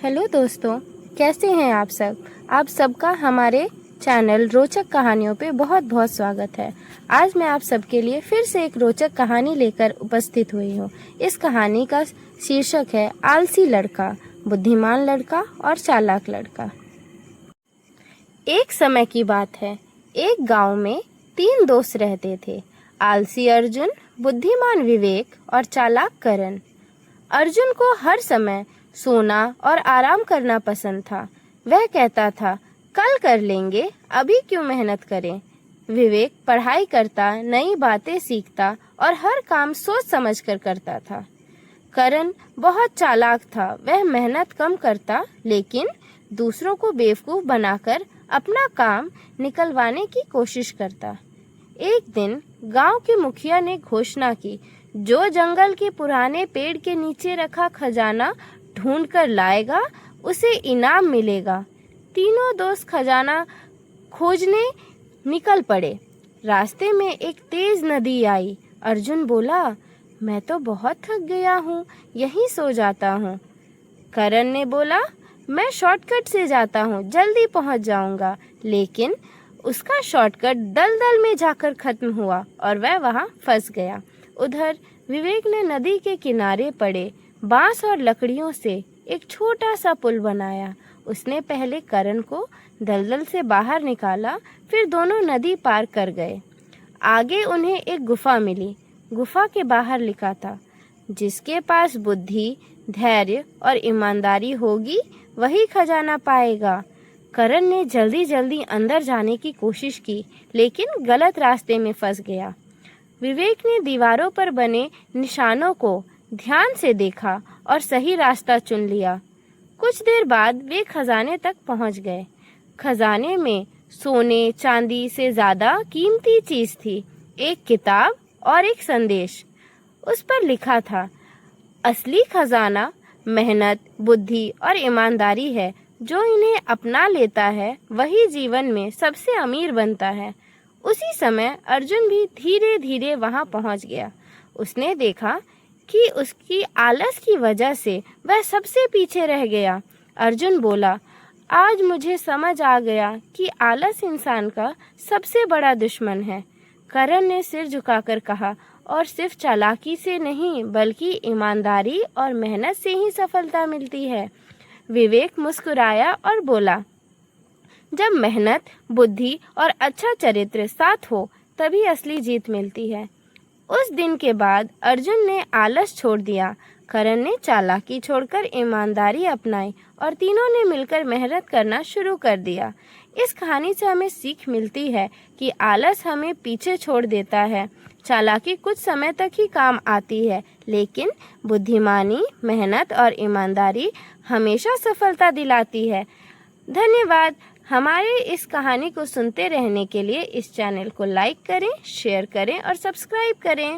Hello दोस्तों, कैसे हैं आप सब। आप सबका हमारे चैनल रोचक कहानियों पे बहुत बहुत स्वागत है। आज मैं आप सबके लिए फिर से एक रोचक कहानी लेकर उपस्थित हुई हूँ। इस कहानी का शीर्षक है आलसी लड़का, बुद्धिमान लड़का और चालाक लड़का। एक समय की बात है। एक गांव में 3 दोस्त रहते थे, आलसी अर्जुन, बुद्धिमान विवेक और चालाक करण। अर्जुन को हर समय सोना और आराम करना पसंद था। वह कहता था, कल कर लेंगे, अभी क्यों मेहनत करें। विवेक पढ़ाई करता, नई बातें सीखता और हर काम सोच समझ कर करता था। करण बहुत चालाक था। वह मेहनत कम करता, लेकिन दूसरों को बेवकूफ बनाकर अपना काम निकलवाने की कोशिश करता। एक दिन गांव के मुखिया ने घोषणा की, जो जंगल के पुराने पेड़ के नीचे रखा खजाना ढूंढ कर लाएगा, उसे इनाम मिलेगा। तीनों दोस्त खजाना खोजने निकल पड़े। रास्ते में एक तेज नदी आई। अर्जुन बोला, मैं तो बहुत थक गया हूँ, यहीं सो जाता हूँ। करण ने बोला, मैं शॉर्टकट से जाता हूँ, जल्दी पहुँच जाऊंगा। लेकिन उसका शॉर्टकट दलदल में जाकर खत्म हुआ और वह वहाँ फंस गया। उधर विवेक ने नदी के किनारे पड़े बांस और लकड़ियों से एक छोटा सा पुल बनाया। उसने पहले करण को दलदल से बाहर निकाला, फिर दोनों नदी पार कर गए। आगे उन्हें एक गुफा मिली। गुफा के बाहर लिखा था, जिसके पास बुद्धि, धैर्य और ईमानदारी होगी, वही खजाना पाएगा। करण ने जल्दी जल्दी अंदर जाने की कोशिश की, लेकिन गलत रास्ते में फंस गया। विवेक ने दीवारों पर बने निशानों को ध्यान से देखा और सही रास्ता चुन लिया। कुछ देर बाद वे खजाने तक पहुंच गए। खजाने में सोने चांदी से ज्यादा कीमती चीज थी, एक किताब और एक संदेश। उस पर लिखा था, असली खजाना मेहनत, बुद्धि और ईमानदारी है। जो इन्हें अपना लेता है, वही जीवन में सबसे अमीर बनता है। उसी समय अर्जुन भी धीरे धीरे वहां पहुंच गया। उसने देखा कि उसकी आलस की वजह से वह सबसे पीछे रह गया। अर्जुन बोला, आज मुझे समझ आ गया कि आलस इंसान का सबसे बड़ा दुश्मन है। करण ने सिर झुकाकर कहा, और सिर्फ चालाकी से नहीं, बल्कि ईमानदारी और मेहनत से ही सफलता मिलती है। विवेक मुस्कुराया और बोला, जब मेहनत, बुद्धि और अच्छा चरित्र साथ हो, तभी असली जीत मिलती है। उस दिन के बाद अर्जुन ने आलस छोड़ दिया, करण ने चालाकी छोड़कर ईमानदारी अपनाई और तीनों ने मिलकर मेहनत करना शुरू कर दिया। इस कहानी से हमें सीख मिलती है कि आलस हमें पीछे छोड़ देता है। चालाकी कुछ समय तक ही काम आती है, लेकिन बुद्धिमानी, मेहनत और ईमानदारी हमेशा सफलता दिलाती है। धन्यवाद। हमारे इस कहानी को सुनते रहने के लिए इस चैनल को लाइक करें, शेयर करें और सब्सक्राइब करें।